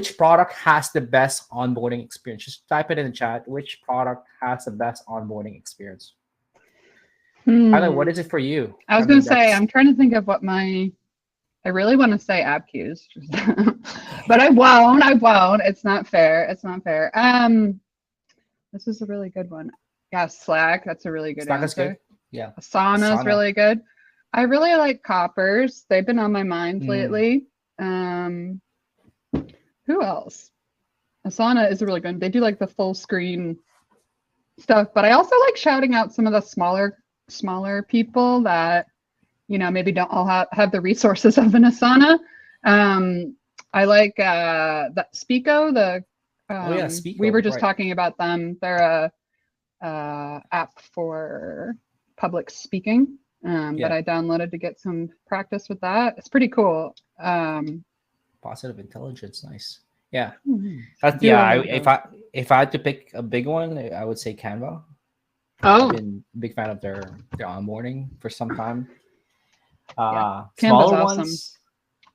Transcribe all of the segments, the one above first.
which product has the best onboarding experience? Just type it in the chat. Which product has the best onboarding experience? Tyler, what is it for you? I was going to say, I'm trying to think of what I really want to say AppQs, but I won't. It's not fair. This is a really good one. Yeah, Slack. That's a really good Slack answer. Is good. Yeah. Asana is really good. I really like Coppers. They've been on my mind lately. Who else? Asana is really good. They do like the full screen stuff, but I also like shouting out some of the smaller people that, you know, maybe don't all have the resources of an Asana. I like that Speako. Speako, we were just talking about them. They're a app for public speaking that I downloaded to get some practice with that. It's pretty cool. Positive intelligence, nice. Yeah. If I had to pick a big one, I would say Canva. I've been a big fan of their onboarding for some time. Smaller ones,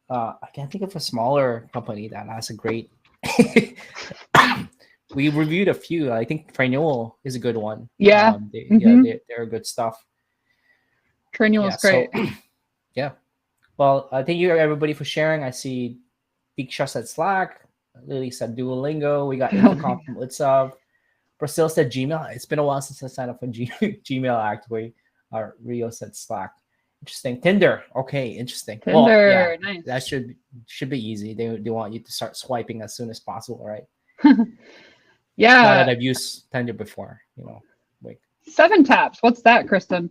I can't think of a smaller company that has a great. We reviewed a few. I think Trainual is a good one. Yeah, they're good stuff. Trainual is great. So, yeah. Well, thank you everybody for sharing. I see Diksha said Slack. Lily said Duolingo. We got Intercom from Utsav. Brazil said Gmail. It's been a while since I signed up for Gmail actually. Rio said Slack. Interesting. Tinder. Okay, interesting. Tinder, nice. That should be easy. They want you to start swiping as soon as possible, right? Yeah. Not that I've used Tinder before, you know. Like 7 taps. What's that, Kristen?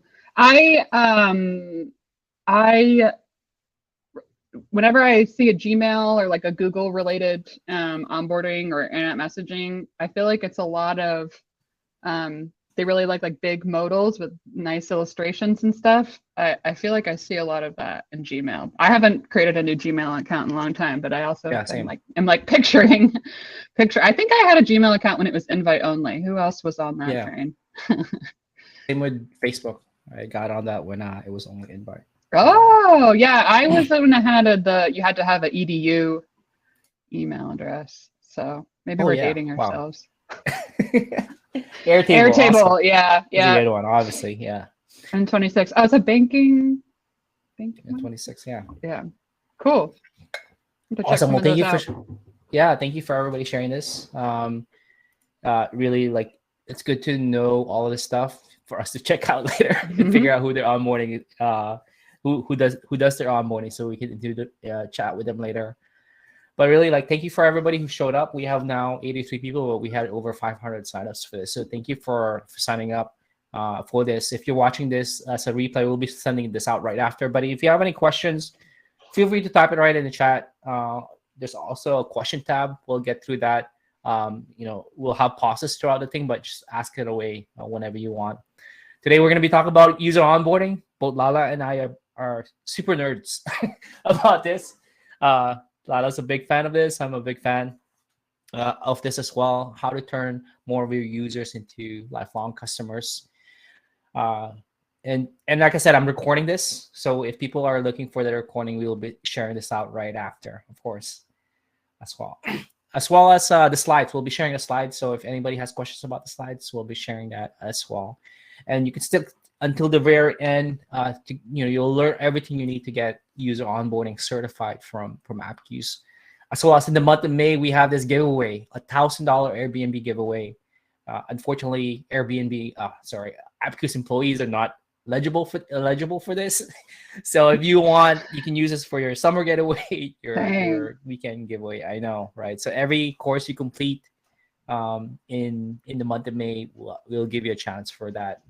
Whenever I see a Gmail or like a Google related onboarding or internet messaging, I feel like it's a lot of they really like big modals with nice illustrations and stuff. I feel like I see a lot of that in Gmail. I haven't created a new Gmail account in a long time, but I also am picturing. I think I had a Gmail account when it was invite only. Who else was on that train? Same with Facebook. I got on that when it was only invite. Oh yeah, I was the one that had you had to have an edu email address. So maybe we're dating ourselves. Airtable, awesome. Yeah. The good one, obviously, yeah. And 26. Oh, it's a banking. 26, yeah. Yeah, cool. Awesome. Well, thank you for everybody sharing this. Really, it's good to know all of this stuff for us to check out later and figure out who their onboarding, who does their onboarding, so we can do the chat with them later. But really, thank you for everybody who showed up. We have now 83 people, but we had over 500 signups for this. So thank you for signing up for this. If you're watching this as a replay, we'll be sending this out right after. But if you have any questions, feel free to type it right in the chat. There's also a question tab. We'll get through that. We'll have pauses throughout the thing, but just ask it away whenever you want. Today, we're going to be talking about user onboarding. Both Lala and I are super nerds about this. Lala's a big fan of this. I'm a big fan of this as well. How to turn more of your users into lifelong customers. And like I said, I'm recording this. So if people are looking for the recording, we will be sharing this out right after, of course, as well. As well as the slides. We'll be sharing the slides. So if anybody has questions about the slides, we'll be sharing that as well. And you can stick until the very end. You'll learn everything you need to get user onboarding certified from AppQs. As well as in the month of May, we have this giveaway, a $1,000 Airbnb giveaway. Unfortunately, AppQs employees are not eligible for this. So if you want, you can use this for your summer getaway, your weekend giveaway. I know, right? So every course you complete in the month of May, we'll give you a chance for that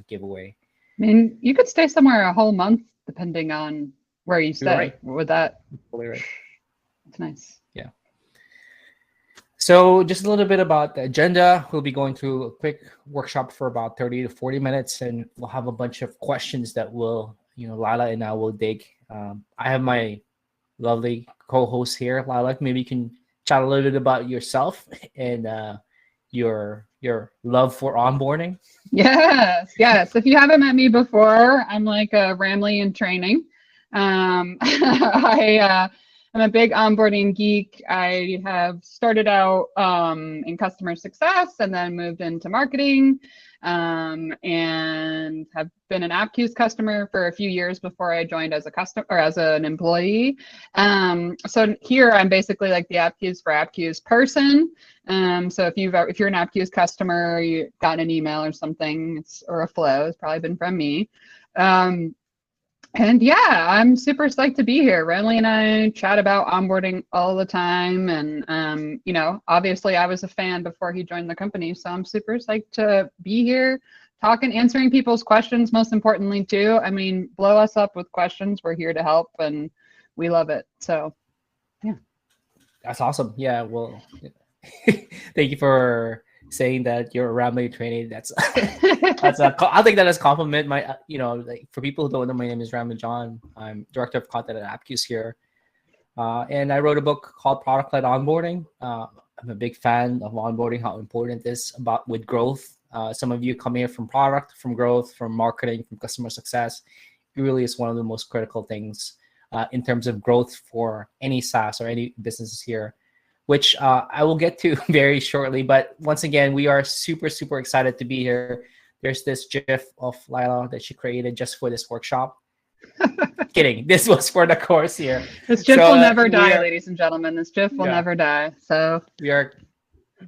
giveaway. I mean, you could stay somewhere a whole month depending on where you stay. Right. With that, totally right. That's nice. Yeah. So just a little bit about the agenda. We'll be going through a quick workshop for about 30 to 40 minutes, and we'll have a bunch of questions that Lala and I will dig. I have my lovely co-host here, Lala. Maybe you can chat a little bit about yourself and your love for onboarding. Yes. If you haven't met me before, I'm like a Ramley in training. I'm a big onboarding geek. I have started out in customer success and then moved into marketing, and have been an AppQ's customer for a few years before I joined as a customer or as an employee. So here I'm basically like the AppQ's for AppQ's person. So if you're an AppQ's customer, you got an email or something, or a flow, it's probably been from me. And yeah, I'm super psyched to be here. Renly and I chat about onboarding all the time. And, obviously I was a fan before he joined the company. So I'm super psyched to be here talking, answering people's questions, most importantly, too. I mean, blow us up with questions. We're here to help and we love it. So, yeah. That's awesome. Yeah. Well, thank you for saying that you're a Ramley trainee. That's I think that is compliment. My like for people who don't know, my name is Ramley John. I'm director of content at AppQ's here, and I wrote a book called Product Led Onboarding. I'm a big fan of onboarding, how important it is about with growth. Some of you come here from product, from growth, from marketing, from customer success. It really is one of the most critical things in terms of growth for any SaaS or any businesses here, which I will get to very shortly. But once again, we are super, super excited to be here. There's this GIF of Lila that she created just for this workshop. Kidding. This was for the course here. This GIF will never die, ladies and gentlemen. This GIF will never die. So we are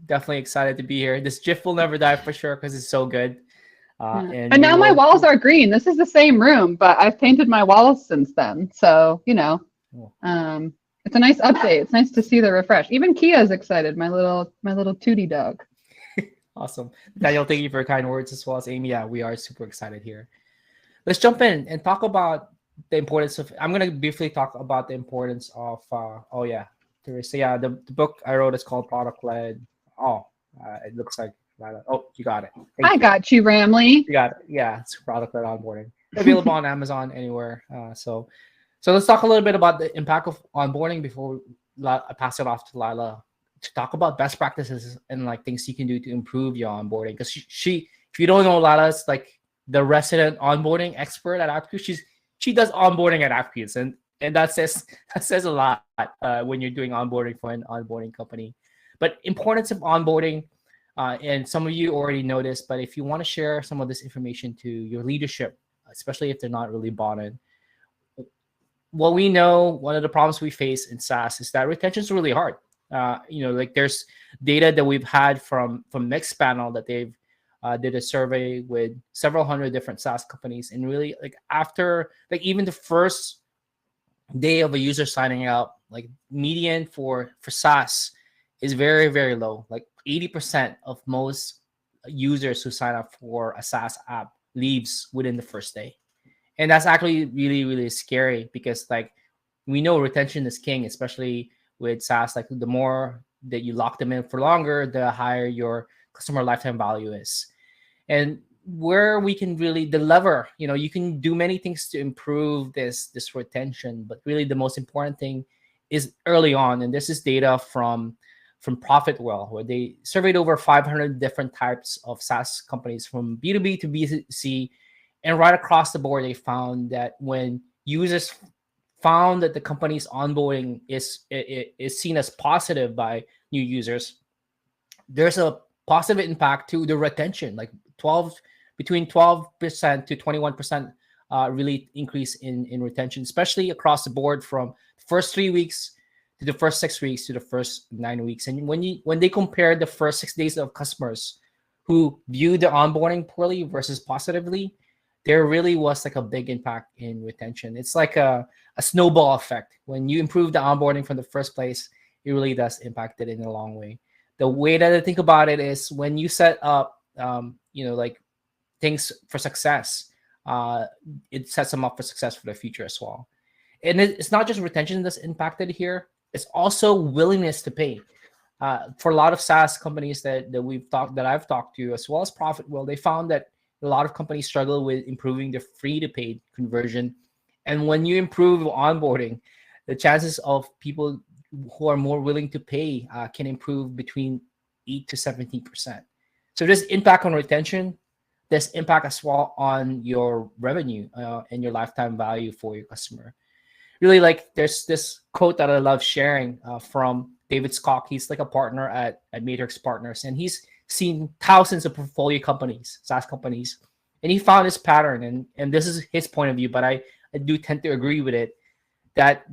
definitely excited to be here. This GIF will never die for sure because it's so good. And now my walls are green. This is the same room, but I've painted my walls since then. So, it's a nice update. It's nice to see the refresh. Even Kia's excited. My little Tootie dog. Awesome. Daniel, thank you for your kind words, as well as Amy. Yeah, we are super excited here. Let's jump in and talk about the importance of, I'm going to briefly talk about the importance of, Teresa. Yeah, the book I wrote is called Product Led. It looks like, you got it. I got you, Ramley. You got it. Yeah, it's Product Led Onboarding. Available on Amazon, anywhere. So let's talk a little bit about the impact of onboarding before I pass it off to Lila to talk about best practices and like things you can do to improve your onboarding. Because she, if you don't know, Lila's like the resident onboarding expert at AppQ. She does onboarding at AppQ, and that says a lot when you're doing onboarding for an onboarding company. But importance of onboarding, and some of you already know this, but if you want to share some of this information to your leadership, especially if they're not really bought in. What we know, one of the problems we face in SaaS is that retention is really hard. Like there's data that we've had from Mixpanel that they've did a survey with several hundred different SaaS companies, and really like after like even the first day of a user signing up, like median for SaaS is very, very low. Like 80% of most users who sign up for a SaaS app leaves within the first day. And that's actually really, really scary because like we know retention is king, especially with SaaS. Like the more that you lock them in for longer, the higher your customer lifetime value is. And where we can really, the lever, you can do many things to improve this retention, but really the most important thing is early on. And this is data from ProfitWell, where they surveyed over 500 different types of SaaS companies from B2B to B2C. And right across the board, they found that when users found that the company's onboarding is seen as positive by new users, there's a positive impact to the retention, like between 12% to 21% really increase in retention, especially across the board from the first 3 weeks to the first 6 weeks to the first 9 weeks. And when they compare the first 6 days of customers who view the onboarding poorly versus positively, there really was like a big impact in retention. It's like a snowball effect. When you improve the onboarding from the first place, it really does impact it in a long way. The way that I think about it is when you set up, like things for success, it sets them up for success for the future as well. And it's not just retention that's impacted here. It's also willingness to pay. For a lot of SaaS companies that I've talked to, as well as ProfitWell, they found that a lot of companies struggle with improving the free to paid conversion. And when you improve onboarding, the chances of people who are more willing to pay can improve between 8 to 17%. So there's impact on retention. There's impact as well on your revenue and your lifetime value for your customer. really like there's this quote that I love sharing from David Skock. He's like a partner at Matrix Partners, and he's seen thousands of portfolio companies, SaaS companies, and he found this pattern. And this is his point of view, but I do tend to agree with it, that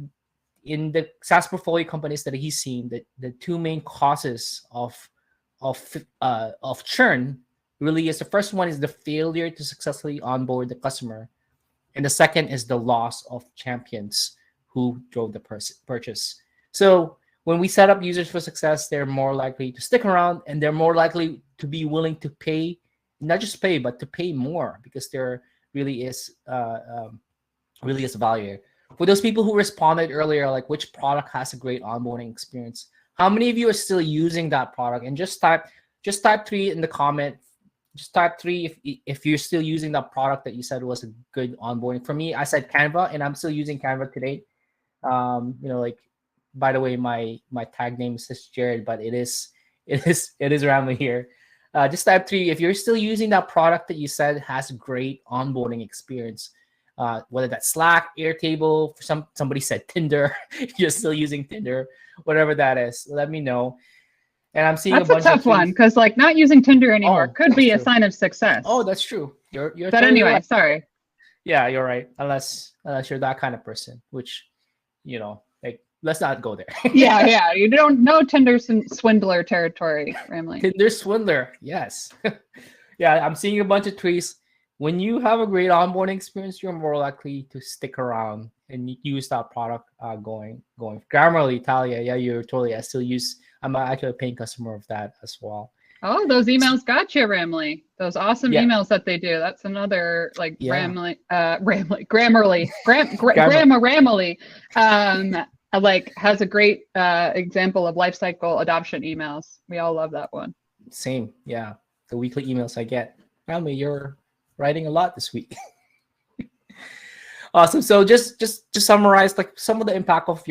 in the SaaS portfolio companies that he's seen, that the two main causes of churn really is, the first one is the failure to successfully onboard the customer, and the second is the loss of champions who drove the purchase. So when we set up users for success, they're more likely to stick around, and they're more likely to be willing to pay, not just pay, but to pay more, because there really is value. For those people who responded earlier, like which product has a great onboarding experience, how many of you are still using that product? And just type 3 in the comment. Just type 3 if you're still using that product that you said was a good onboarding. For me, I said Canva, and I'm still using Canva today. Like, by the way, my tag name is Jared, but it is Ramley here. Just type 3 if you're still using that product that you said has a great onboarding experience. Whether that's Slack, Airtable, somebody said Tinder, you're still using Tinder, whatever that is, let me know. And I'm seeing that's a bunch tough of one, because like not using Tinder anymore could be true. a sign of success. Oh, that's true. You're but totally anyway, right. Sorry. Yeah, you're right. Unless you're that kind of person, which, like, let's not go there. yeah. You don't know Tinder swindler territory, Ramley. Tinder swindler, yes. Yeah, I'm seeing a bunch of tweets. When you have a great onboarding experience, you're more likely to stick around and use that product going. Grammarly, Talia, yeah, you're totally. I'm actually a paying customer of that as well. Oh, those emails got you, Ramley. Those awesome emails that they do. That's another like Grammarly, like has a great example of lifecycle adoption emails. We all love that one. Same, yeah. The weekly emails I get. Ramley, you're writing a lot this week. Awesome. So just to summarize, like some of the impact of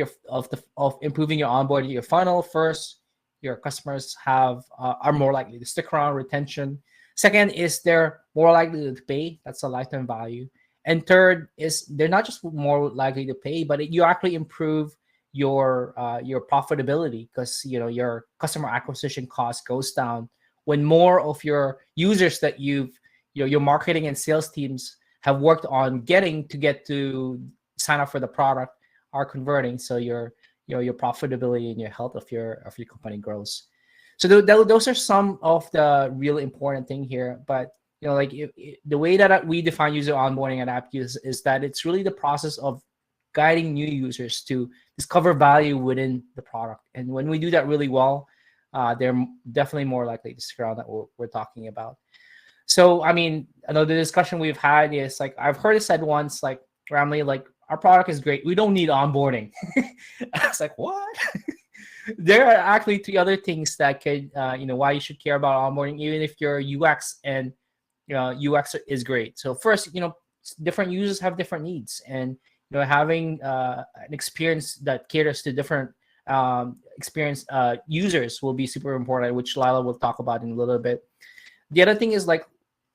improving your onboarding, your funnel. First, your customers are more likely to stick around, retention. Second is they're more likely to pay. That's a lifetime value. And third is they're not just more likely to pay, but you actually improve your profitability, because your customer acquisition cost goes down when more of your users that your marketing and sales teams have worked on get to sign up for the product are converting. So your profitability and your health of your company grows. So those are some of the real important thing here. But the way that we define user onboarding at AppUse is that it's really the process of guiding new users to discover value within the product. And when we do that really well, they're definitely more likely to stick around, that we're talking about. So, I mean, another discussion we've had is like, I've heard it said once, like, Ramley, like, our product is great, we don't need onboarding. I was like, what? There are actually 3 other things that could, why you should care about onboarding, even if your UX and UX is great. So first, different users have different needs, and having an experience that caters to different experienced users will be super important, which Lila will talk about in a little bit. The other thing is, like,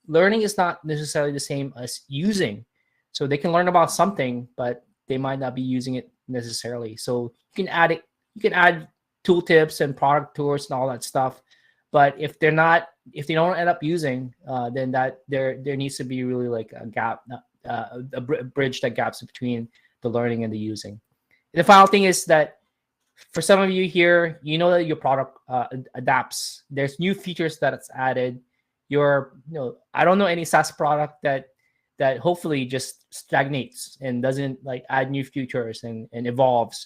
learning is not necessarily the same as using. So they can learn about something, but they might not be using it necessarily. So you can add tooltips and product tours and all that stuff. But if they don't end up using, then that there needs to be really like a gap, a bridge that gaps between the learning and the using. And the final thing is that for some of you here, that your product adapts. There's new features that it's added. I don't know any SaaS product that hopefully just stagnates and doesn't like add new features and evolves.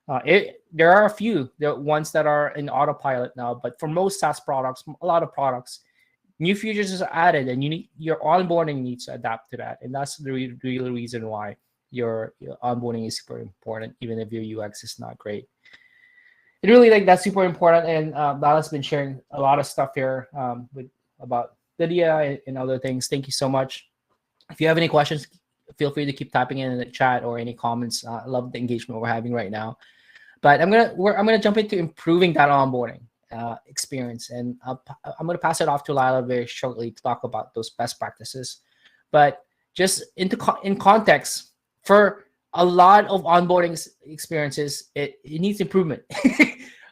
There are a few, the ones that are in autopilot now, but for most SaaS products, a lot of products, new features are added, and your onboarding needs to adapt to that. And that's the real reason why your onboarding is super important, even if your UX is not great. It really, like, that's super important. And Lala's been sharing a lot of stuff here about Lydia and other things. Thank you so much. If you have any questions, feel free to keep typing in the chat or any comments. I love the engagement we're having right now. But I'm gonna jump into improving that onboarding experience, and I'm gonna pass it off to Lila very shortly to talk about those best practices. But just in context, for a lot of onboarding experiences, it needs improvement.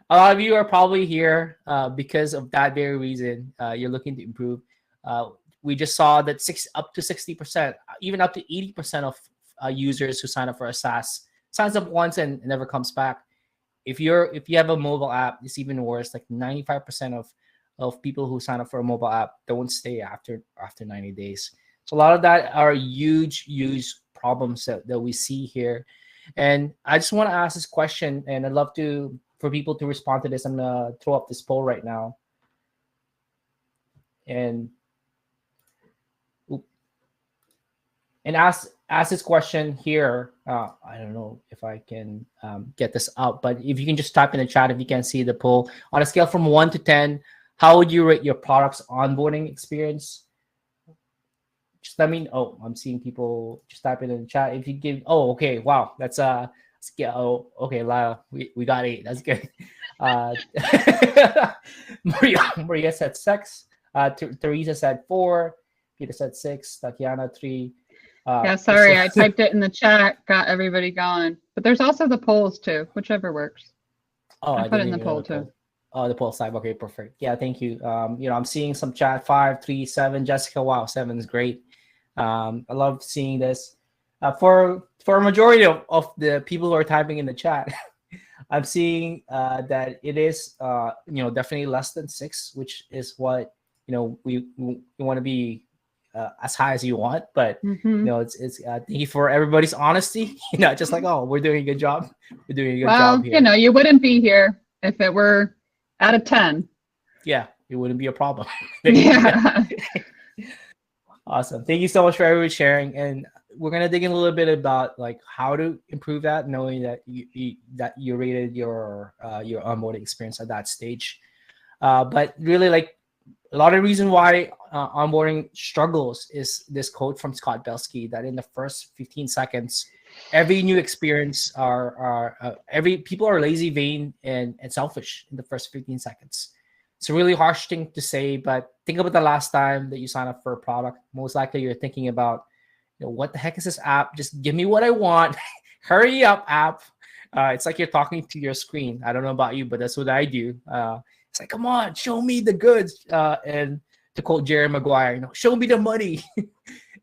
A lot of you are probably here because of that very reason. You're looking to improve. We just saw that up to 60%, even up to 80% of users who sign up for a SaaS signs up once and never comes back. If you have a mobile app, it's even worse. Like 95% of people who sign up for a mobile app don't stay after 90 days. So a lot of that are huge problems that we see here. And I just want to ask this question, and I'd love for people to respond to this. I'm gonna throw up this poll right now. And ask this question here. I don't know if I can get this up, but if you can just type in the chat if you can see the poll. On a scale from 1 to 10, how would you rate your product's onboarding experience? Just let me know. I'm seeing people just type it in the chat. If you give, okay, wow, that's scale. Oh, okay, Lyle, we got 8. That's good. Maria said 6. Teresa said 4. Peter said 6. Tatiana 3. Yeah, sorry, I typed it in the chat, got everybody going. But there's also the polls too, whichever works. I put it in the poll too. Oh, the poll side. Okay, perfect. Yeah, thank you. I'm seeing some chat 5, 3, 7. Jessica, wow, 7 is great. I love seeing this. For a majority of the people who are typing in the chat, I'm seeing that it is definitely less than 6, which is what we want to be as high as you want. But it's thank you for everybody's honesty. Just like, we're doing a good job. We're doing a good job here. You wouldn't be here if it were out of 10. Yeah, it wouldn't be a problem. Yeah. Awesome. Thank you so much for everybody sharing. And we're gonna dig in a little bit about like how to improve that, knowing that you rated your onboarding experience at that stage. But really, like a lot of reason why onboarding struggles is this quote from Scott Belsky that in the first 15 seconds, every new experience people are lazy, vain, and selfish in the first 15 seconds. It's a really harsh thing to say, but think about the last time that you sign up for a product. Most likely you're thinking about, what the heck is this app? Just give me what I want. Hurry up, app. It's like you're talking to your screen. I don't know about you, but that's what I do. It's like, come on, show me the goods. And to quote Jerry Maguire, show me the money.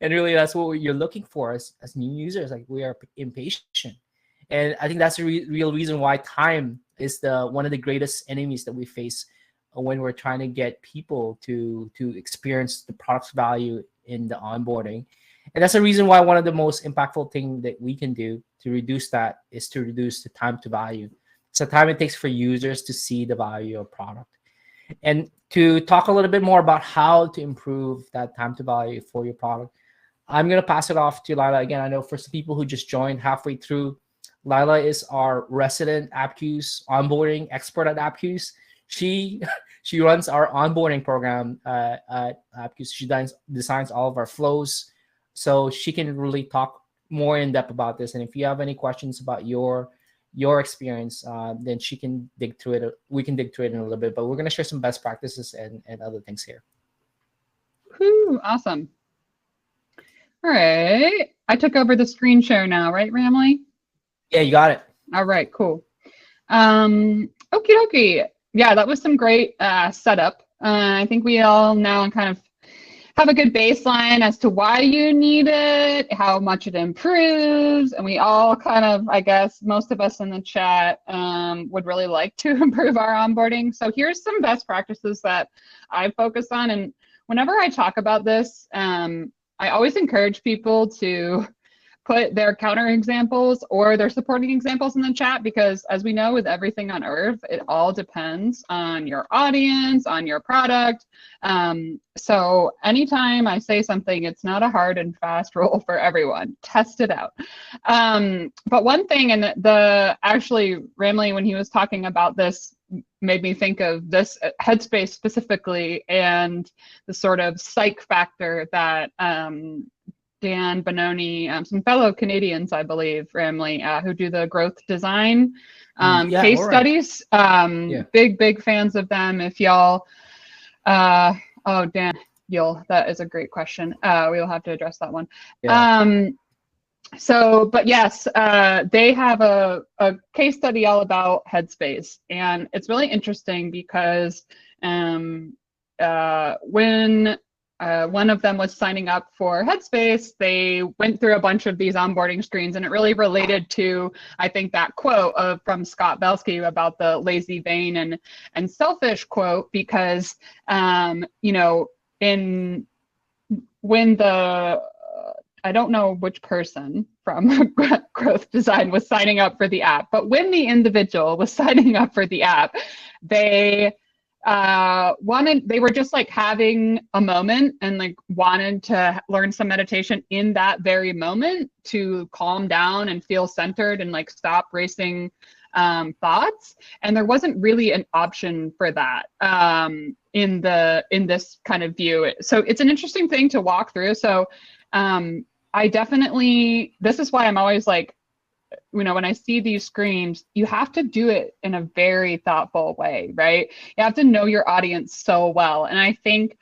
And really, that's what you're looking for as new users. Like, we are impatient. And I think that's the real reason why time is one of the greatest enemies that we face when we're trying to get people to experience the product's value in the onboarding. And that's the reason why one of the most impactful thing that we can do to reduce that is to reduce the time to value. It's the time it takes for users to see the value of product. And to talk a little bit more about how to improve that time to value for your product, I'm going to pass it off to Lila again. I know for some people who just joined halfway through, Lila is our resident AppQs onboarding expert at AppQs. She runs our onboarding program at AppQs. She designs all of our flows, so she can really talk more in depth about this. And if you have any questions about your experience, then she can dig through it. We can dig through it in a little bit, but we're going to share some best practices and other things here. Whew, awesome. All right. I took over the screen share now, right, Ramley? Yeah, you got it. All right, cool. Okie dokie. Yeah, that was some great setup. I think we all now kind of have a good baseline as to why you need it, how much it improves, and we all kind of, I guess, most of us in the chat would really like to improve our onboarding. So here's some best practices that I focus on. And whenever I talk about this, I always encourage people to put their counter examples or their supporting examples in the chat, because as we know with everything on earth, it all depends on your audience, on your product. So anytime I say something, it's not a hard and fast rule for everyone. Test it out. But one thing, and actually Ramley, when he was talking about this, made me think of this headspace specifically and the sort of psych factor that Dan Bononi, some fellow Canadians, I believe, Ramley, who do the growth design case studies. Big fans of them. If y'all, Dan, that is a great question. We'll have to address that one. Yeah. So, but yes, they have a case study all about Headspace, and it's really interesting because when one of them was signing up for Headspace, they went through a bunch of these onboarding screens, and it really related to, I think, that quote from Scott Belsky about the lazy, vain, and selfish quote, because you know, when the I don't know which person from growth design was signing up for the app, but when the individual was signing up for the app, they they were just like having a moment and like wanted to learn some meditation in that very moment to calm down and feel centered and like stop racing thoughts. And there wasn't really an option for that in this kind of view. So it's an interesting thing to walk through. So I definitely, this is why I'm always like, you know, when I see these screens, you have to do it in a very thoughtful way, right? You have to know your audience so well. And I think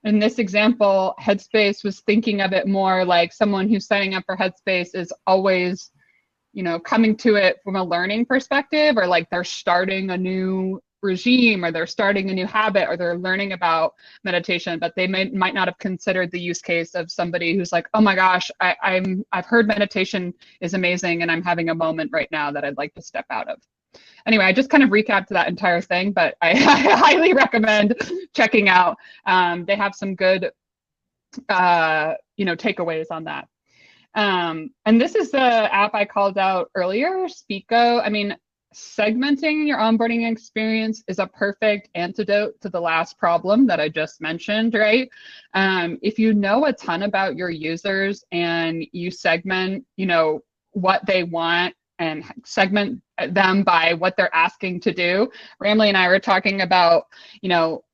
in this example, Headspace was thinking of it more like someone who's signing up for Headspace is always, you know, coming to it from a learning perspective, or like they're starting a new regime, or they're starting a new habit, or they're learning about meditation, but they might not have considered the use case of somebody who's like, oh my gosh, I've heard meditation is amazing, and I'm having a moment right now that I'd like to step out of. Anyway, I just kind of recapped that entire thing, but I highly recommend checking out. They have some good, you know, takeaways on that. And this is the app I called out earlier, Speako. I mean, segmenting your onboarding experience is a perfect antidote to the last problem that I just mentioned, right? If you know a ton about your users and you segment, you know, what they want and segment them by what they're asking to do. Ramley and I were talking about, you know,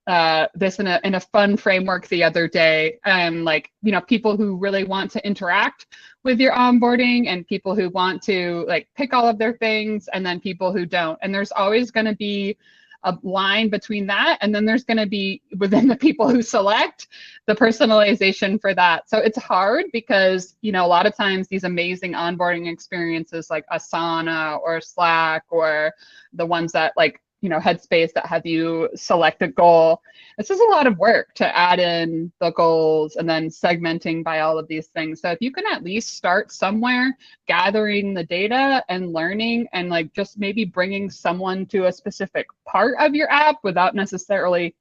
this in a fun framework the other day, like, you know, people who really want to interact with your onboarding, and people who want to like pick all of their things, and then people who don't. And there's always going to be a line between that, and then there's going to be, within the people who select, the personalization for that. So it's hard because, you know, a lot of times these amazing onboarding experiences like Asana or Slack, or the ones that like, you know, Headspace, that have you select a goal. This is a lot of work to add in the goals and then segmenting by all of these things. So if you can at least start somewhere, gathering the data and learning, and like just maybe bringing someone to a specific part of your app without necessarily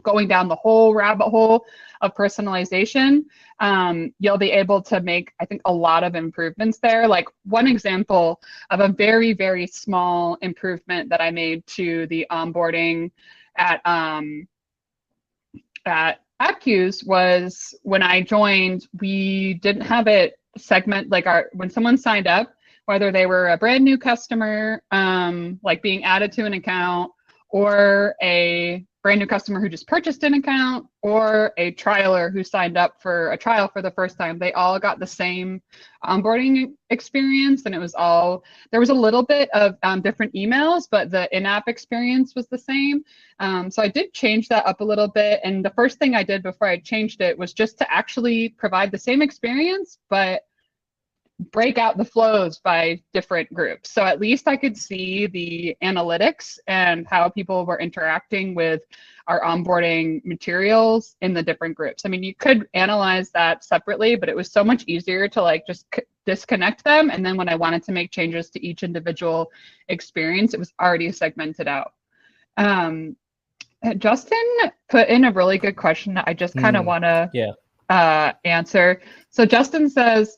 going down the whole rabbit hole of personalization, you'll be able to make, I think, a lot of improvements there. Like one example of a very, very small improvement that I made to the onboarding at AppQs was when I joined, we didn't have it segment, like when someone signed up, whether they were a brand new customer, like being added to an account, or a brand new customer who just purchased an account, or a trialer who signed up for a trial for the first time, they all got the same onboarding experience. And it was all, there was a little bit of different emails, but the in-app experience was the same. So I did change that up a little bit. And the first thing I did before I changed it was just to actually provide the same experience, but break out the flows by different groups. So at least I could see the analytics and how people were interacting with our onboarding materials in the different groups. I mean, you could analyze that separately, but it was so much easier to like just disconnect them. And then when I wanted to make changes to each individual experience, it was already segmented out. Justin put in a really good question that I just kind of want to answer. So Justin says,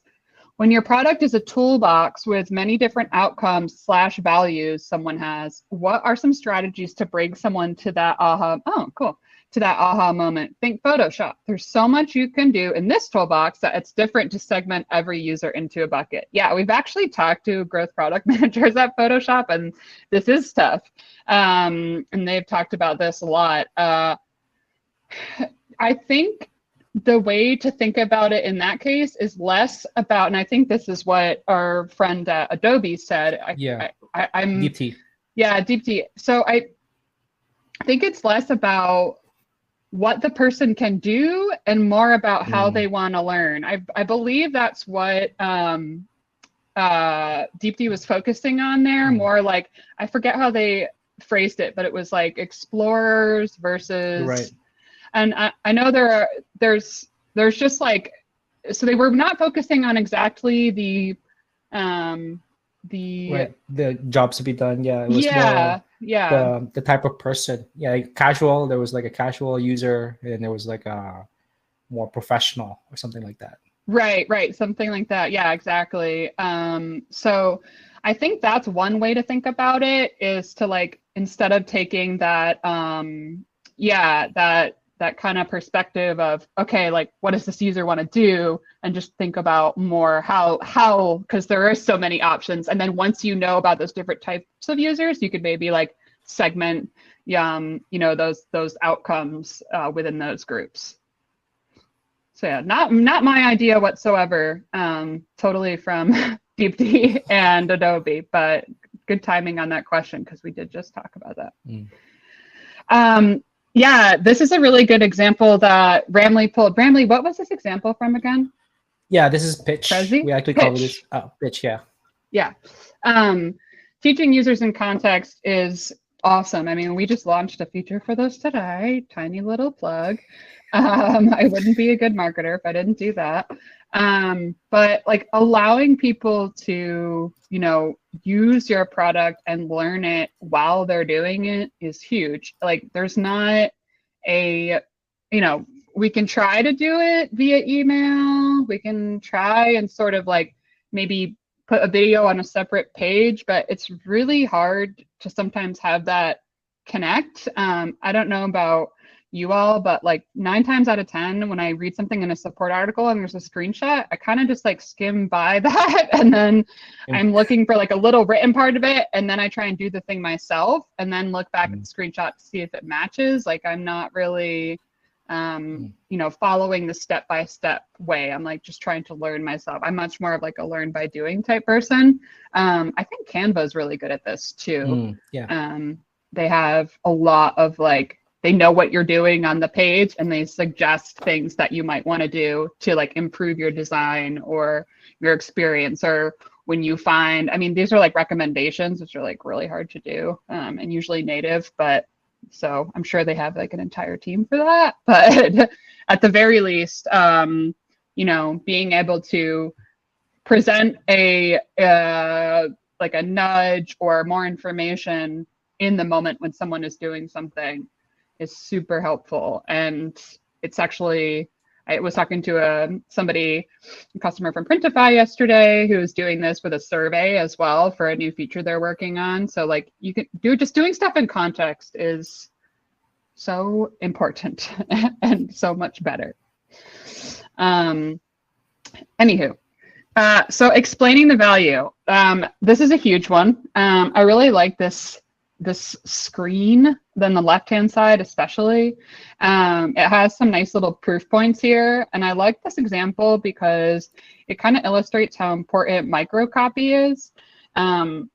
when your product is a toolbox with many different outcomes / values someone has, what are some strategies to bring someone to that aha? Oh, cool. To that aha moment. Think Photoshop. There's so much you can do in this toolbox that it's different to segment every user into a bucket. Yeah, we've actually talked to growth product managers at Photoshop, and this is tough. And they've talked about this a lot. I think the way to think about it in that case is less about, and I think this is what our friend Adobe said. I'm Deep T. Yeah, Deep T. So I think it's less about what the person can do and more about how they want to learn. I believe that's what Deepti was focusing on there. More like, I forget how they phrased it, but it was like explorers versus. Right. And I know there's just like, so they were not focusing on exactly the jobs to be done. Yeah, it was more the type of person. Yeah, like casual. There was like a casual user, and there was like a more professional or something like that. Right, something like that. Yeah, exactly. So I think that's one way to think about it, is to like, instead of taking that that kind of perspective of, okay, like what does this user want to do, and just think about more how, because there are so many options. And then once you know about those different types of users, you could maybe like segment those outcomes within those groups. So yeah, not my idea whatsoever. Totally from Deepti and Adobe, but good timing on that question, because we did just talk about that. Yeah, this is a really good example that Ramley pulled. Ramley, what was this example from again? Yeah, this is pitch. Prezi? We actually call this pitch. Yeah. Yeah. Teaching users in context is awesome. I mean, we just launched a feature for this today. Tiny little plug. I wouldn't be a good marketer if I didn't do that. But like allowing people to, use your product and learn it while they're doing it is huge. Like there's not we can try to do it via email. We can try and sort of like maybe put a video on a separate page, but it's really hard to sometimes have that connect. I don't know about you all, but like 9 times out of 10, when I read something in a support article and there's a screenshot, I kind of just like skim by that, and then I'm looking for like a little written part of it, and then I try and do the thing myself, and then look back at the screenshot to see if it matches. Like I'm not really following the step-by-step way. I'm like just trying to learn myself. I'm much more of like a learn by doing type person. I think Canva is really good at this too. They have a lot of like, they know what you're doing on the page, and they suggest things that you might want to do to like improve your design or your experience. Or when you find, I mean, these are like recommendations, which are like really hard to do, and usually native, but so I'm sure they have like an entire team for that. But at the very least, being able to present a nudge or more information in the moment when someone is doing something is super helpful. And it's actually, I was talking to a customer from Printify yesterday who was doing this with a survey as well for a new feature they're working on. So like you can just doing stuff in context is so important and so much better. Anywho, so explaining the value. This is a huge one. I really like this screen, then the left-hand side especially. It has some nice little proof points here, and I like this example because it kind of illustrates how important microcopy is,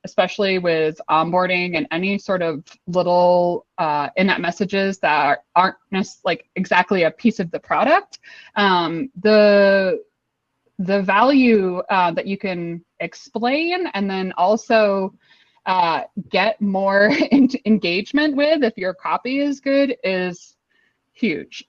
especially with onboarding and any sort of little in-app messages that aren't like exactly a piece of the product. The value that you can explain and then also get more engagement with if your copy is good is huge.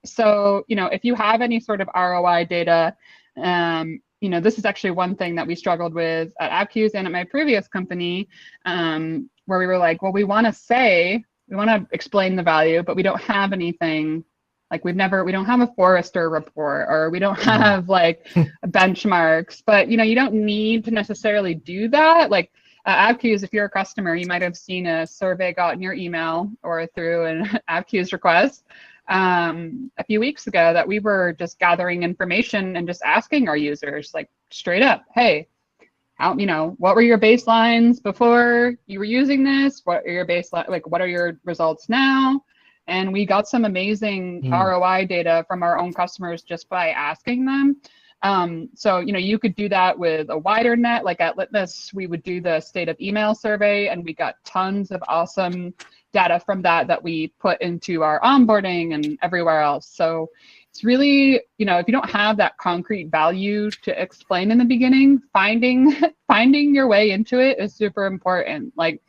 So, if you have any sort of ROI data, this is actually one thing that we struggled with at AppCues and at my previous company, where we were like, well, we want to explain the value, but we don't have anything. Like we don't have a Forrester report, or we don't have like benchmarks, but you don't need to necessarily do that. Like AppCues, if you're a customer, you might have seen a survey got in your email or through an AppCues request a few weeks ago that we were just gathering information and just asking our users like straight up, hey, what were your baselines before you were using this? What are your baseline, like what are your results now? And we got some amazing ROI data from our own customers just by asking them. So, you could do that with a wider net. Like at Litmus, we would do the state of email survey, and we got tons of awesome data from that we put into our onboarding and everywhere else. So it's really, you know, if you don't have that concrete value to explain in the beginning, finding your way into it is super important. Like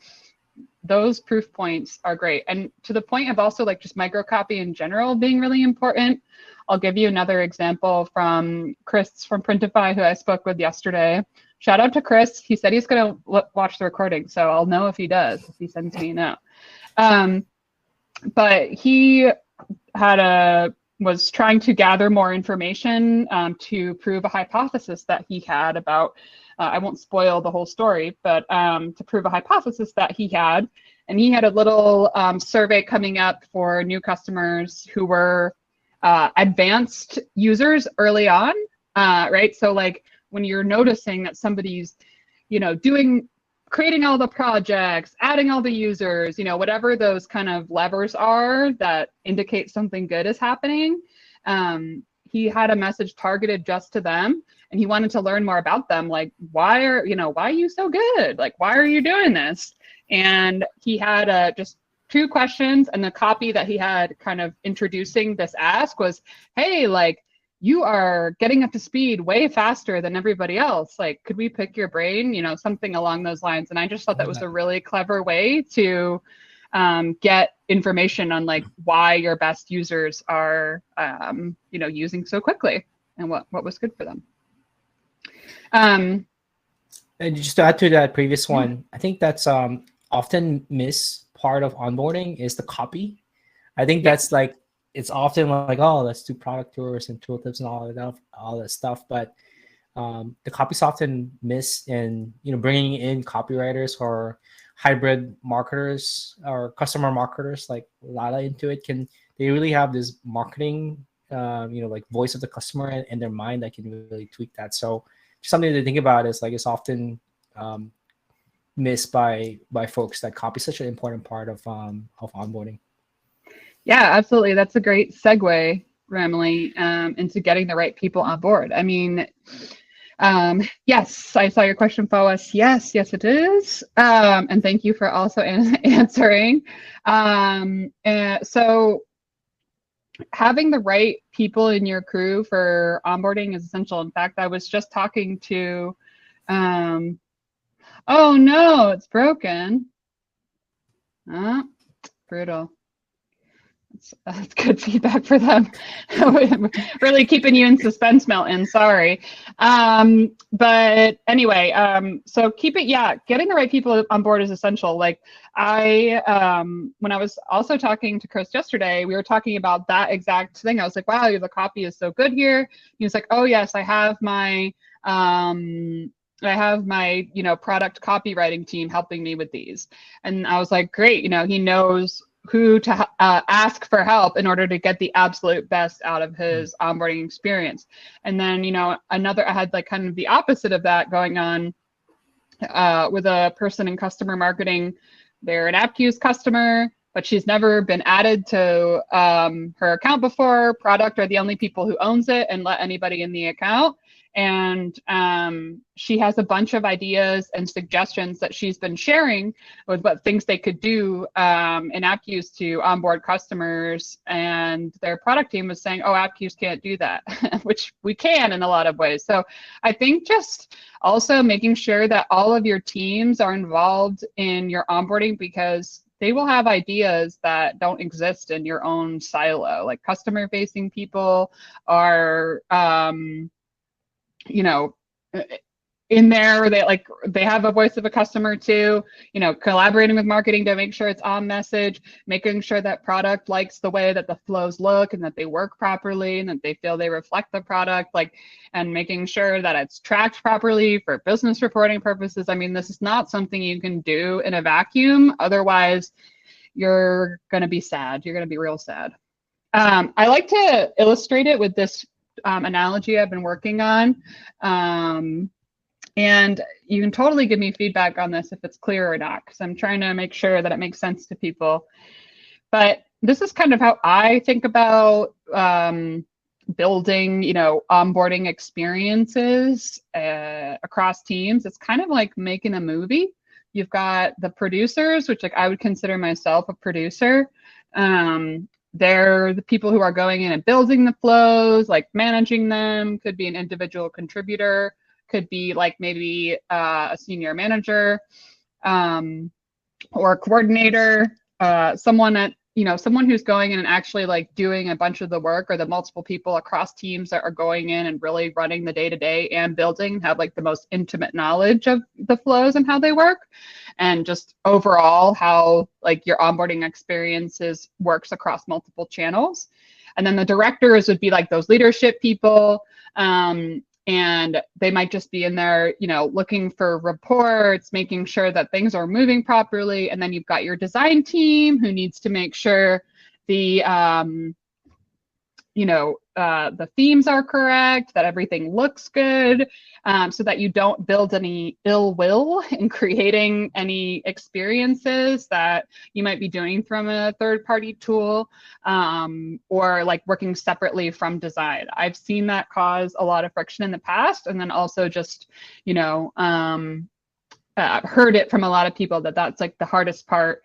those proof points are great. And to the point of also like just microcopy in general being really important, I'll give you another example from Chris from Printify, who I spoke with yesterday. Shout out to Chris. He said he's going to watch the recording, so I'll know if he does, if he sends me a note. But he was trying to gather more information to prove a hypothesis that he had about, I won't spoil the whole story, but to prove a hypothesis that he had. And he had a little survey coming up for new customers who were advanced users early on, right? So like when you're noticing that somebody's, you know, creating all the projects, adding all the users, you know, whatever those kind of levers are that indicate something good is happening. He had a message targeted just to them, and he wanted to learn more about them. Like, why are you so good? Like, why are you doing this? And he had just 2 questions, and the copy that he had kind of introducing this ask was, hey, like, you are getting up to speed way faster than everybody else. Like, could we pick your brain? You know, something along those lines. And I just thought that was a really clever way to get information on like why your best users are, you know, using so quickly and what was good for them. And just to add to that previous one, I think that's often missed part of onboarding is the copy. I think that's like, it's often like, oh, let's do product tours and tooltips and all that stuff. But the copy's often missed in, you know, bringing in copywriters or hybrid marketers or customer marketers like Lala into it. They really have this marketing, you know, like voice of the customer in their mind that can really tweak that. So something to think about is like, it's often missed by folks that copy is such an important part of onboarding. Yeah, absolutely. That's a great segue, Ramily, into getting the right people on board. I mean, yes, I saw your question, Foas. Yes, it is. And thank you for also answering. And so having the right people in your crew for onboarding is essential. In fact, I was just talking to, oh no, it's broken. Brutal. That's good feedback for them. Really keeping you in suspense, Melton. Sorry. But anyway, so getting the right people on board is essential. Like when I was also talking to Chris yesterday, we were talking about that exact thing. I was like, wow, the copy is so good here. He was like, oh yes, I have my you know, product copywriting team helping me with these. And I was like, great, you know, he knows who to ask for help in order to get the absolute best out of his onboarding experience. And then, you know, I had like kind of the opposite of that going on with a person in customer marketing. They're an AppQ's customer, but she's never been added to her account before. Product are the only people who owns it and let anybody in the account. And she has a bunch of ideas and suggestions that she's been sharing with what things they could do in AppQ's to onboard customers. And their product team was saying, oh, AppQ's can't do that, which we can in a lot of ways. So I think just also making sure that all of your teams are involved in your onboarding, because they will have ideas that don't exist in your own silo. Like customer facing people are, you know, in there, they have a voice of a customer too, you know, collaborating with marketing to make sure it's on message, making sure that product likes the way that the flows look and that they work properly and that they feel they reflect the product, like, and making sure that it's tracked properly for business reporting purposes. I mean, this is not something you can do in a vacuum. Otherwise, you're going to be sad. You're going to be real sad. I like to illustrate it with this analogy I've been working on. And you can totally give me feedback on this if it's clear or not, because I'm trying to make sure that it makes sense to people. But this is kind of how I think about building, you know, onboarding experiences across teams. It's kind of like making a movie. You've got the producers, which like I would consider myself a producer. they're the people who are going in and building the flows, like managing them. Could be an individual contributor, could be like maybe a senior manager, or a coordinator, someone at, someone who's going in and actually like doing a bunch of the work, or the multiple people across teams that are going in and really running the day-to-day and building, have like the most intimate knowledge of the flows and how they work, and just overall how like your onboarding experiences works across multiple channels. And then the directors would be like those leadership people, and they might just be in there, looking for reports, making sure that things are moving properly. And then you've got your design team who needs to make sure the themes are correct, that everything looks good, so that you don't build any ill will in creating any experiences that you might be doing from a third-party tool, or like working separately from design. I've seen that cause a lot of friction in the past, and then also just, I've heard it from a lot of people that that's like the hardest part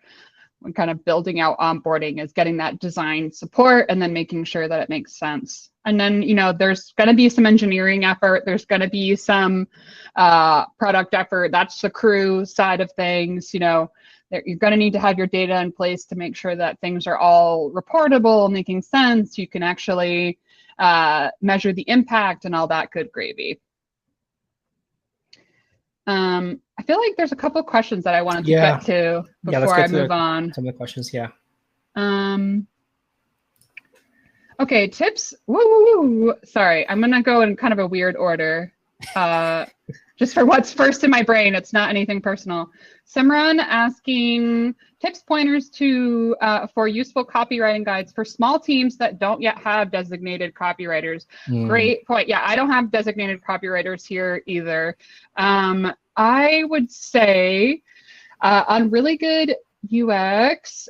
when kind of building out onboarding, is getting that design support and then making sure that it makes sense. And then, there's going to be some engineering effort. There's going to be some product effort. That's the crew side of things. You're going to need to have your data in place to make sure that things are all reportable, making sense. You can actually measure the impact and all that good gravy. I feel like there's a couple of questions that I wanted to get to before I move on. Some of the questions, yeah. Okay, tips. Woo. Sorry, I'm gonna go in kind of a weird order, just for what's first in my brain. It's not anything personal. Simran asking tips, pointers to for useful copywriting guides for small teams that don't yet have designated copywriters. Great point. Yeah, I don't have designated copywriters here either. I would say on really good UX,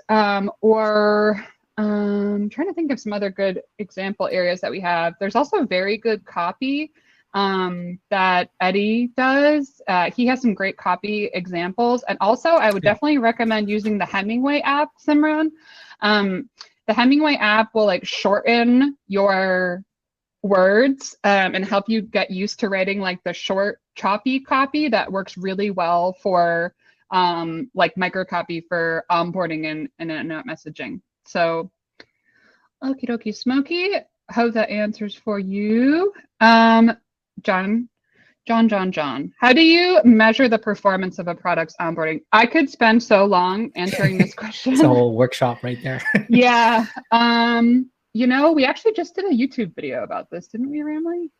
or I'm trying to think of some other good example areas that we have. There's also very good copy that Eddie does. He has some great copy examples. And also I would definitely recommend using the Hemingway app, Simran. The Hemingway app will like shorten your words and help you get used to writing like the short, choppy copy that works really well for like microcopy for onboarding and internet messaging. So, okie dokie smoky. Hope that answers for you. John. How do you measure the performance of a product's onboarding? I could spend so long answering this question. It's a whole workshop right there. Yeah. We actually just did a YouTube video about this, didn't we, Ramley?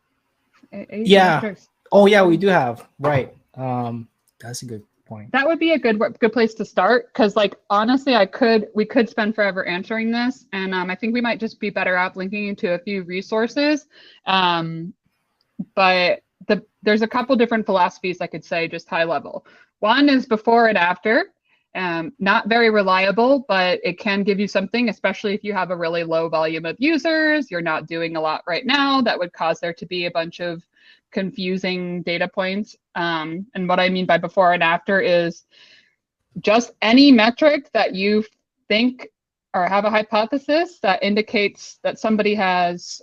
Yeah. Metrics. Oh, yeah, we do have. Right. That's a good point. That would be a good place to start, because like honestly, we could spend forever answering this, and I think we might just be better off linking into a few resources. But there's a couple different philosophies I could say, just high level. One is before and after. Not very reliable, but it can give you something, especially if you have a really low volume of users. You're not doing a lot right now. That would cause there to be a bunch of confusing data points. And what I mean by before and after is just any metric that you think or have a hypothesis that indicates that somebody has,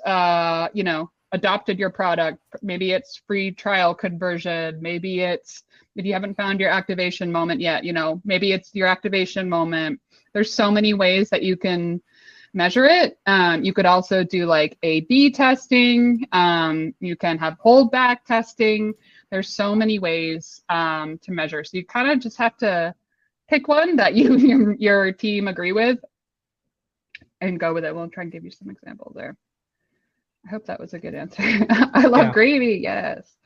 adopted your product. Maybe it's free trial conversion. Maybe it's, if you haven't found your activation moment yet, maybe it's your activation moment. There's so many ways that you can measure it. You could also do like A/B testing. You can have holdback testing. There's so many ways to measure. So you kind of just have to pick one that your team agree with and go with it. We'll try and give you some examples there. I hope that was a good answer. I love gravy. Yes.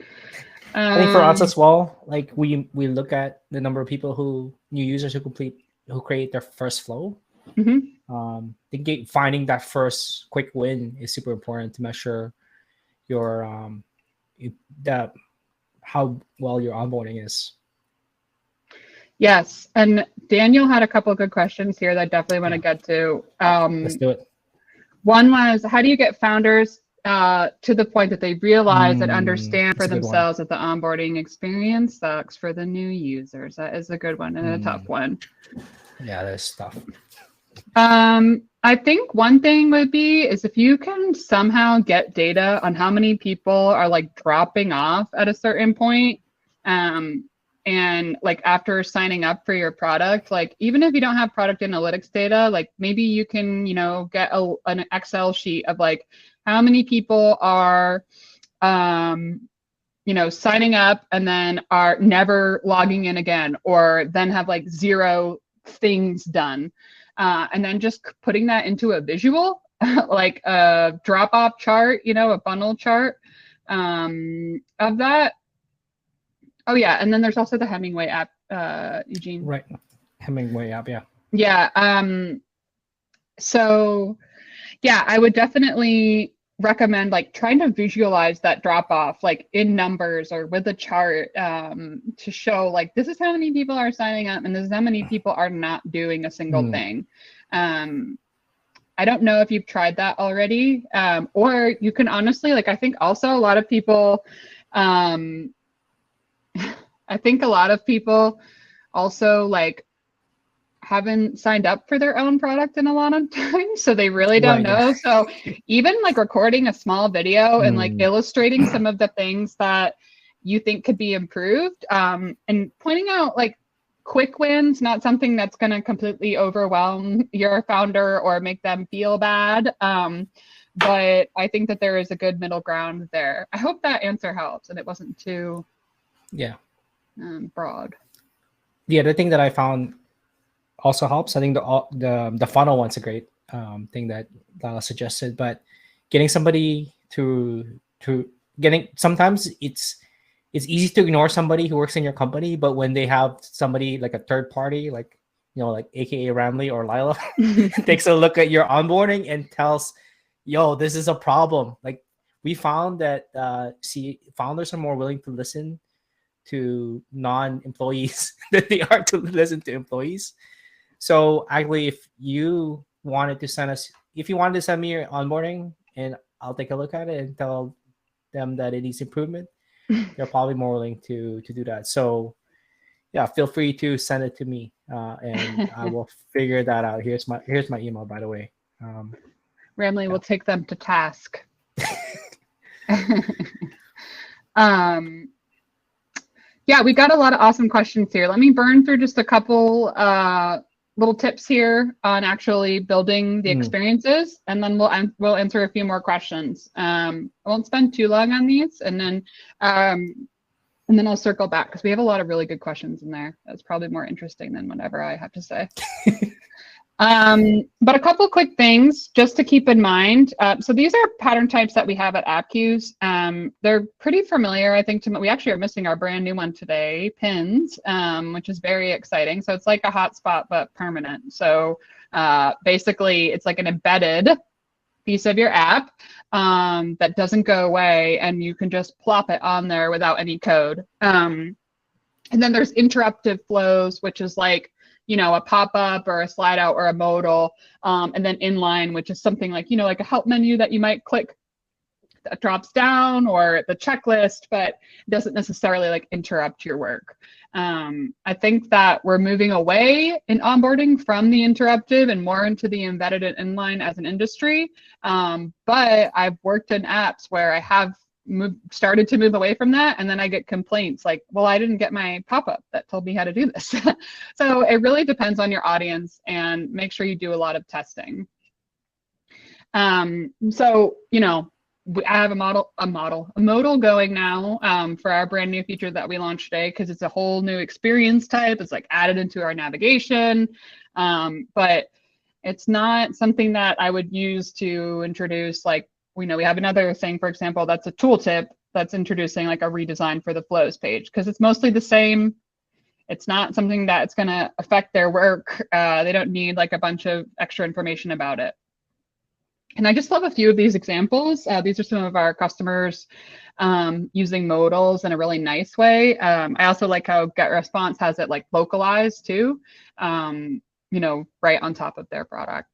I think for us as well, like we look at the number of people new users who create their first flow. Mm-hmm. Finding that first quick win is super important to measure your how well your onboarding is. Yes, and Daniel had a couple of good questions here that I definitely want to get to. Let's do it. One was, how do you get founders to the point that they realize and understand for themselves that the onboarding experience sucks for the new users? That is a good one and a tough one. Yeah, that's tough. I think one thing would be is if you can somehow get data on how many people are like dropping off at a certain point, and like after signing up for your product, like even if you don't have product analytics data, like maybe you can, you know, get an Excel sheet of like how many people are, you know, signing up and then are never logging in again, or then have like 0 things done. And then just putting that into a visual, like a drop-off chart, you know, a funnel chart of that. Oh yeah, and then there's also the Hemingway app, Eugene. Right, Hemingway app, yeah. Yeah. So yeah, I would definitely recommend like trying to visualize that drop off like in numbers or with a chart, to show like this is how many people are signing up and this is how many people are not doing a single thing. I don't know if you've tried that already, or you can honestly, like I think also a lot of people, I think a lot of people also like haven't signed up for their own product in a lot of times, so they really don't know. Yeah. So even like recording a small video and like illustrating some of the things that you think could be improved, and pointing out like quick wins, not something that's going to completely overwhelm your founder or make them feel bad. But I think that there is a good middle ground there. I hope that answer helps and it wasn't too broad. The other thing that I found also helps, I think the funnel one's a great thing that Lala suggested, but getting somebody sometimes it's easy to ignore somebody who works in your company, but when they have somebody like a third party, like, you know, like AKA Ramley or Lila takes a look at your onboarding and tells, yo, this is a problem. Like we found that founders are more willing to listen to non-employees than they are to listen to employees. So actually, if you wanted to send me your onboarding and I'll take a look at it and tell them that it needs improvement, they're probably more willing to do that. So yeah, feel free to send it to me, and I will figure that out. Here's my email, by the way. Ramley will take them to task. Yeah, we got a lot of awesome questions here. Let me burn through just a couple little tips here on actually building the experiences, and then we'll answer a few more questions. I won't spend too long on these, and then I'll circle back because we have a lot of really good questions in there. That's probably more interesting than whatever I have to say. But a couple quick things just to keep in mind. So these are pattern types that we have at AppQs. They're pretty familiar, I think. We actually are missing our brand new one today, pins, which is very exciting. So it's like a hotspot, but permanent. So basically, it's like an embedded piece of your app that doesn't go away, and you can just plop it on there without any code. And then there's interruptive flows, which is like, you know, a pop-up or a slide out or a modal, and then inline, which is something like, you know, like a help menu that you might click that drops down, or the checklist, but doesn't necessarily like interrupt your work. I think that we're moving away in onboarding from the interruptive and more into the embedded and inline as an industry. But I've worked in apps where I have started to move away from that, and then I get complaints like, well, I didn't get my pop-up that told me how to do this. So it really depends on your audience, and make sure you do a lot of testing. So, you know, I have a modal going now for our brand new feature that we launched today, because it's a whole new experience type. It's like added into our navigation, but it's not something that I would use to introduce, like, we know we have another thing, for example, that's a tooltip that's introducing like a redesign for the flows page, because it's mostly the same. It's not something that's going to affect their work. They don't need like a bunch of extra information about it. And I just love a few of these examples. These are some of our customers using modals in a really nice way. I also like how GetResponse has it like localized too, you know, right on top of their product.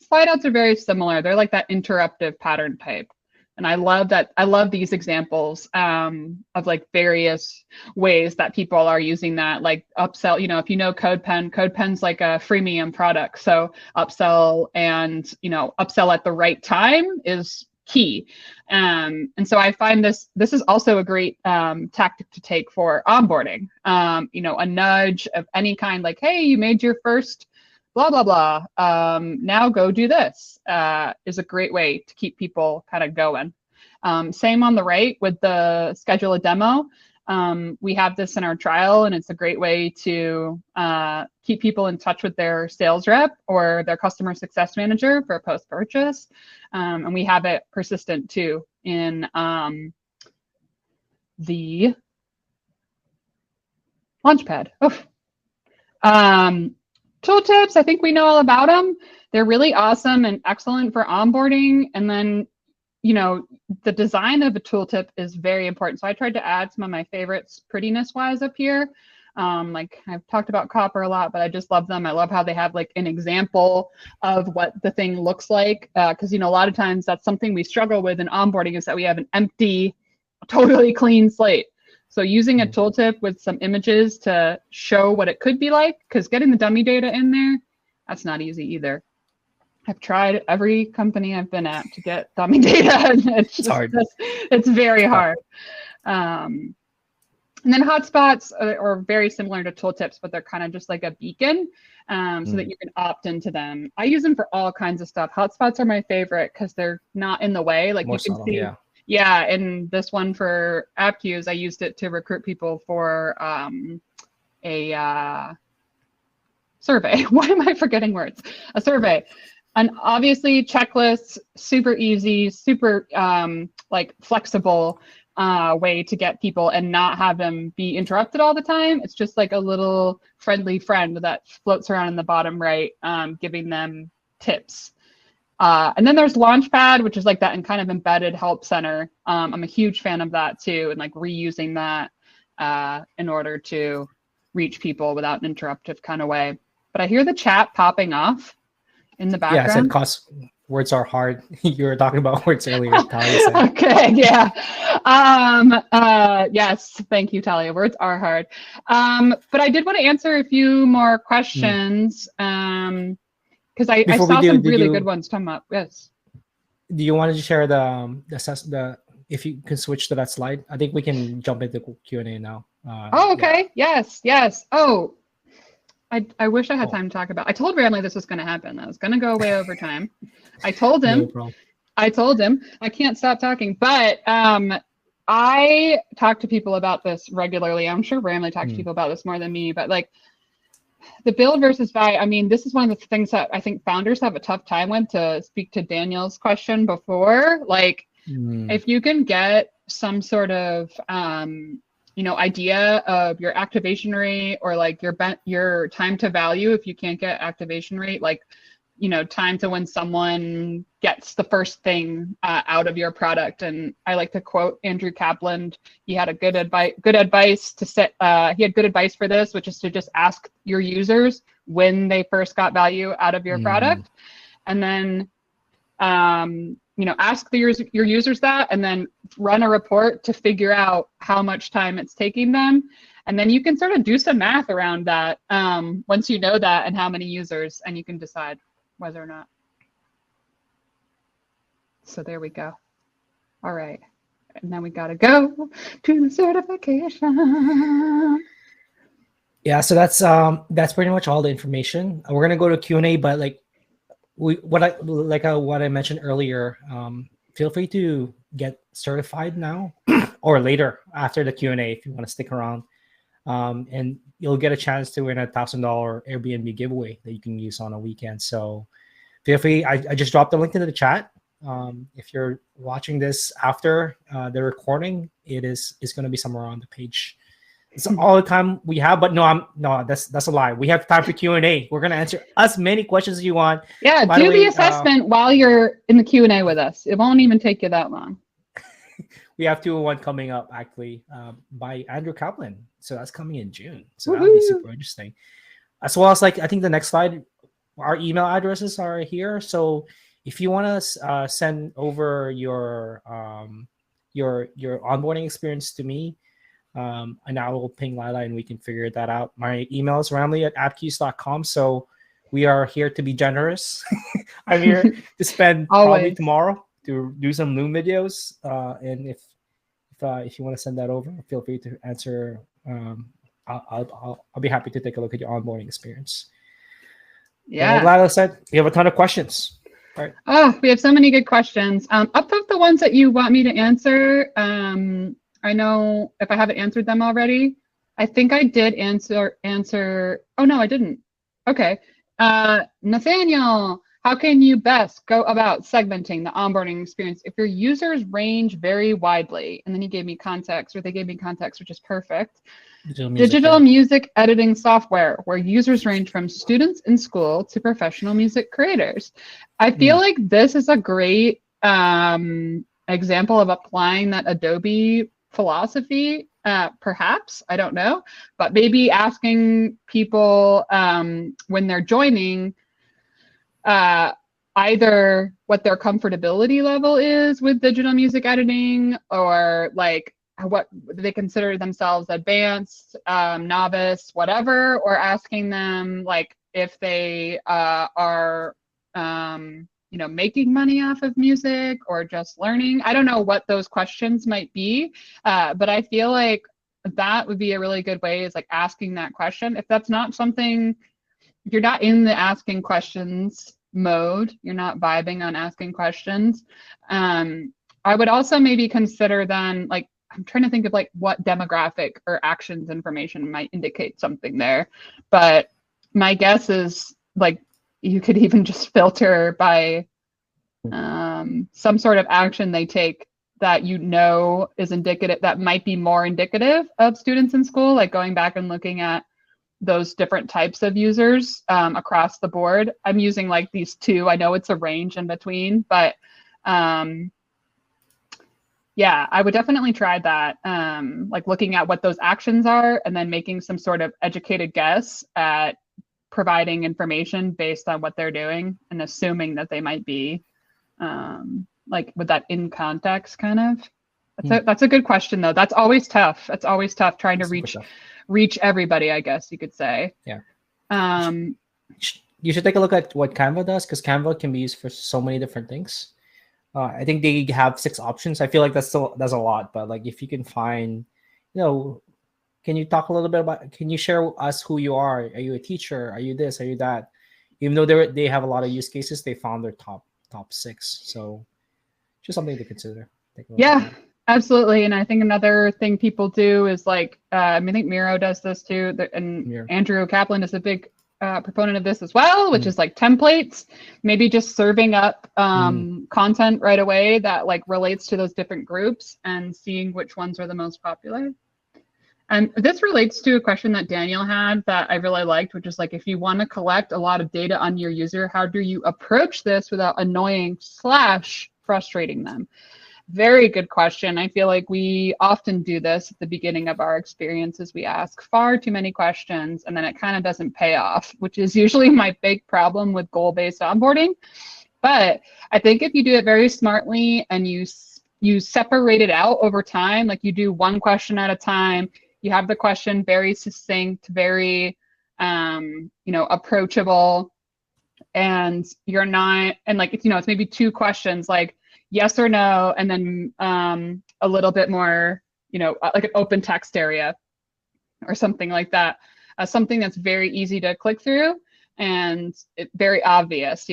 Slide outs are very similar. They're like that interruptive pattern type. And I love that. I love these examples of like various ways that people are using that, like upsell. If you know CodePen's like a freemium product. So upsell and upsell at the right time is key. And so I find this is also a great tactic to take for onboarding. A nudge of any kind, like, hey, you made your first blah, blah, blah. Now go do this is a great way to keep people kind of going. Same on the right with the schedule a demo. We have this in our trial, and it's a great way to keep people in touch with their sales rep or their customer success manager for post-purchase. And we have it persistent too in the Launchpad. Tooltips, I think we know all about them. They're really awesome and excellent for onboarding. And then, the design of a tooltip is very important. So I tried to add some of my favorites prettiness-wise up here. Like I've talked about Copper a lot, but I just love them. I love how they have like an example of what the thing looks like. Because, a lot of times that's something we struggle with in onboarding is that we have an empty, totally clean slate. So using a tooltip with some images to show what it could be like, because getting the dummy data in there, that's not easy either. I've tried every company I've been at to get dummy data, and it's hard. It's very hard. And then hotspots are very similar to tooltips, but they're kind of just like a beacon so that you can opt into them. I use them for all kinds of stuff. Hotspots are my favorite because they're not in the way. Like you can see. Yeah, and this one for AppQs, I used it to recruit people for a survey. Why am I forgetting words? A survey. And obviously checklists, super easy, super like flexible way to get people and not have them be interrupted all the time. It's just like a little friendly friend that floats around in the bottom right, giving them tips. And then there's Launchpad, which is like that and kind of embedded help center. I'm a huge fan of that too, and like reusing that in order to reach people without an interruptive kind of way. But I hear the chat popping off in the background. Yeah, I said cause words are hard. You were talking about words earlier, Talia said. Okay, yeah. Yes, thank you, Talia. Words are hard. But I did want to answer a few more questions. Because I saw some really good ones talking about. Yes. Do you want to share the if you can switch to that slide? I think we can jump into Q&A now. Okay. Yeah. Yes. Oh, I wish I had time to talk about. I told Ramley this was going to happen. I was going to go away over time. I told him. No I can't stop talking. But I talk to people about this regularly. I'm sure Ramley talks to people about this more than me. But like, the build versus buy, I mean, this is one of the things that I think founders have a tough time with, to speak to Daniel's question before. Like, if you can get some sort of, idea of your activation rate or like your time to value, if you can't get activation rate, like, time to when someone gets the first thing out of your product. And I like to quote Andrew Kaplan. He had a good advice to set. He had good advice for this, which is to just ask your users when they first got value out of your product, and then ask your users that, and then run a report to figure out how much time it's taking them. And then you can sort of do some math around that once you know that and how many users, and you can decide whether or not. So there we go. All right. And then we got to go to the certification. Yeah, so that's pretty much all the information. We're going to go to Q&A, but like what I mentioned earlier, feel free to get certified now or later after the Q&A if you want to stick around. And you'll get a chance to win a $1,000 Airbnb giveaway that you can use on a weekend. So feel free. I just dropped the link into the chat. If you're watching this after the recording, it's going to be somewhere on the page. It's all the time we have, but that's a lie. We have time for Q&A. We're going to answer as many questions as you want. Yeah, do the assessment while you're in the Q&A with us. It won't even take you that long. We have 201 coming up, actually, by Andrew Kaplan. So that's coming in June. So that'll be super interesting. As well as, like, I think the next slide, our email addresses are here. So if you want to send over your onboarding experience to me, and I will ping Lila and we can figure that out. My email is ramley@appkeys.com. So we are here to be generous. I'm here to spend probably Always. tomorrow to do some Loom videos. And if you want to send that over, feel free to answer. I'll be happy to take a look at your onboarding experience. Yeah. Like Lila said, we have a ton of questions. All right. Oh, we have so many good questions. Up of the ones that you want me to answer, I know if I haven't answered them already. I think I did answer. Oh, no, I didn't. Okay. Nathaniel, how can you best go about segmenting the onboarding experience if your users range very widely? And then he gave me context, or they gave me context, which is perfect. Digital music editing software where users range from students in school to professional music creators. I feel like this is a great example of applying that Adobe philosophy, perhaps, I don't know, but maybe asking people when they're joining either what their comfortability level is with digital music editing, or like what they consider themselves advanced, novice, whatever, or asking them like if they are making money off of music or just learning. I don't know what those questions might be, but I feel like that would be a really good way, is like asking that question. If that's not something, if you're not in the asking questions mode, you're not vibing on asking questions, I would also maybe consider then, like, I'm trying to think of like what demographic or actions information might indicate something there. But my guess is like you could even just filter by some sort of action they take that is indicative, that might be more indicative of students in school, like going back and looking at those different types of users across the board. I'm using like these two. I know it's a range in between, but yeah, I would definitely try that. Like looking at what those actions are and then making some sort of educated guess at providing information based on what they're doing and assuming that they might be like with that in context kind of. That's a good question though. That's always tough. It's always tough trying to reach everybody, I guess you could say. Yeah. You should take a look at what Canva does, because Canva can be used for so many different things. I think they have 6 options. I feel like that's a lot, but like if you can find, can you talk a little bit about? Can you share with us who you are? Are you a teacher? Are you this? Are you that? Even though they have a lot of use cases, they found their top 6. So just something to consider. Yeah, absolutely. And I think another thing people do is like, I think Miro does this too, and Andrew Kaplan is a big proponent of this as well, which is like templates, maybe just serving up content right away that like relates to those different groups and seeing which ones are the most popular. And this relates to a question that Daniel had that I really liked, which is like, if you want to collect a lot of data on your user, how do you approach this without annoying / frustrating them? Very good question. I feel like we often do this at the beginning of our experiences. We ask far too many questions and then it kind of doesn't pay off, which is usually my big problem with goal-based onboarding. But I think if you do it very smartly and you separate it out over time, like you do one question at a time, you have the question very succinct, very approachable, and you're not, and like, it's maybe 2 questions, like yes or no, and then a little bit more, like an open text area or something like that. Something that's very easy to click through and very obvious,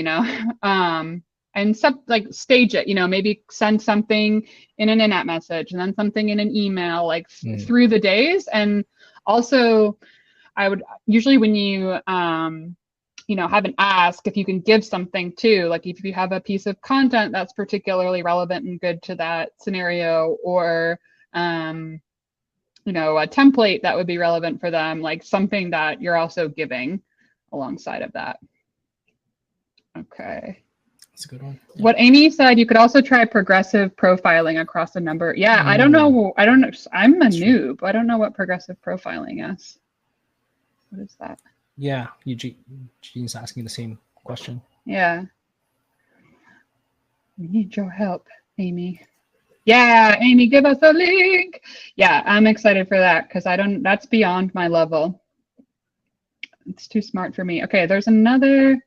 and like stage it, maybe send something in an in-app message and then something in an email, like through the days. And also I would usually, when you have an ask, if you can give something too, like if you have a piece of content that's particularly relevant and good to that scenario, or a template that would be relevant for them, like something that you're also giving alongside of that. Okay. That's a good one. Yeah. What Amy said, you could also try progressive profiling across a number. Yeah, I don't know. I'm a noob. I don't know what progressive profiling is. What is that? Yeah, Eugene's asking the same question. Yeah. We need your help, Amy. Yeah, Amy, give us a link. Yeah, I'm excited for that because that's beyond my level. It's too smart for me. Okay, there's another.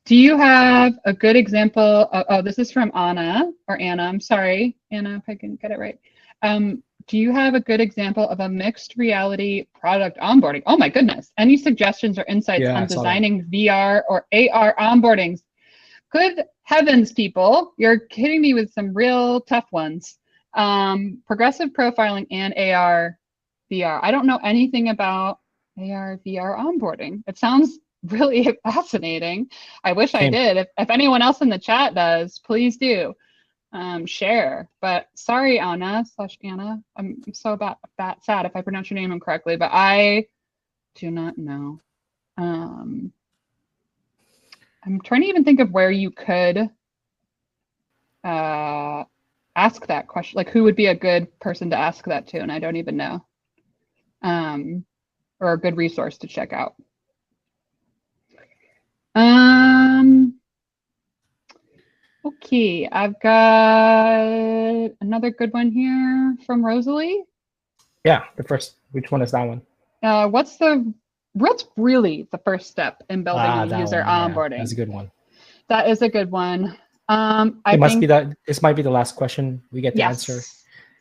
Do you have a good example? Oh, this is from Anna, I'm sorry, Anna, if I can get it right. Do you have a good example of a mixed reality product onboarding? Oh my goodness. Any suggestions or insights on designing VR or AR onboardings? Good heavens, people. You're hitting me with some real tough ones. Progressive profiling and AR, VR. I don't know anything about AR, VR onboarding. It sounds really fascinating. I wish I did. If anyone else in the chat does, please do share. But sorry, Anna. I'm so sad if I pronounce your name incorrectly, but I do not know. I'm trying to even think of where you could ask that question. Like, who would be a good person to ask that to? And I don't even know. Or a good resource to check out. Okay, I've got another good one here from Rosalie. Yeah, which one is that one? What's really the first step in building a user onboarding? Yeah, that's a good one. That is a good one. This might be the last question we get to answer.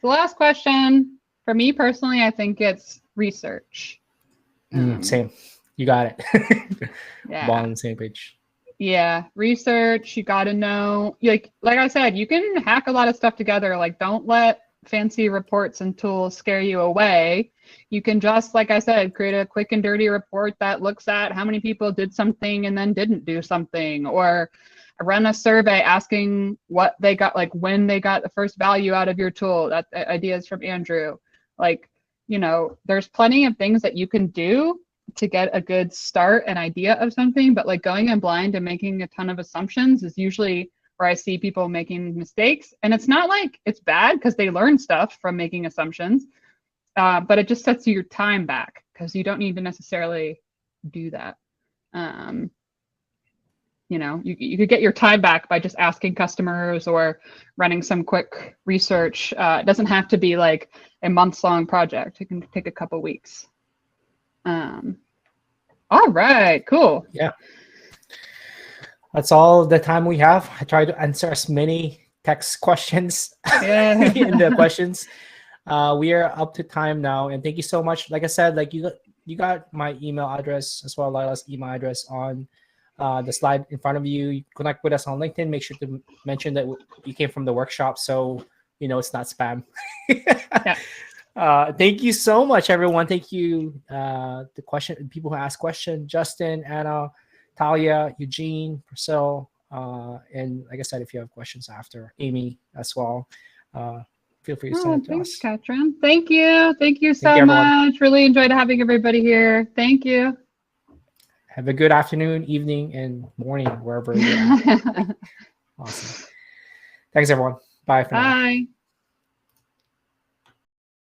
The last question, for me personally, I think it's research. Same. You got it. Yeah. Ball on the same page. Yeah, research. You got to know. Like I said, you can hack a lot of stuff together. Like, don't let fancy reports and tools scare you away. You can just, like I said, create a quick and dirty report that looks at how many people did something and then didn't do something, or run a survey asking what they got, like when they got the first value out of your tool. That ideas from Andrew. Like, there's plenty of things that you can do to get a good start and idea of something, but like going in blind and making a ton of assumptions is usually where I see people making mistakes. And it's not like it's bad because they learn stuff from making assumptions, but it just sets your time back because you don't need to necessarily do that. You could get your time back by just asking customers or running some quick research. It doesn't have to be like a months-long project. It can take a couple weeks. All right, cool. Yeah. That's all the time we have. I tried to answer as many text questions in the questions. We are up to time now, and thank you so much. Like I said, like you got my email address as well, Lila's email address on the slide in front of you. You connect with us on LinkedIn. Make sure to mention that you came from the workshop, so it's not spam. Yeah. Thank you so much, everyone. Thank you. People who asked questions: Justin, Anna, Talia, Eugene, Priscilla, and like I said, if you have questions after, Amy as well, feel free to send it to us. Thanks, Katrin. Thank you so much. Really enjoyed having everybody here. Thank you. Have a good afternoon, evening, and morning, wherever you're at. Awesome. Thanks, everyone. Bye for now. Bye.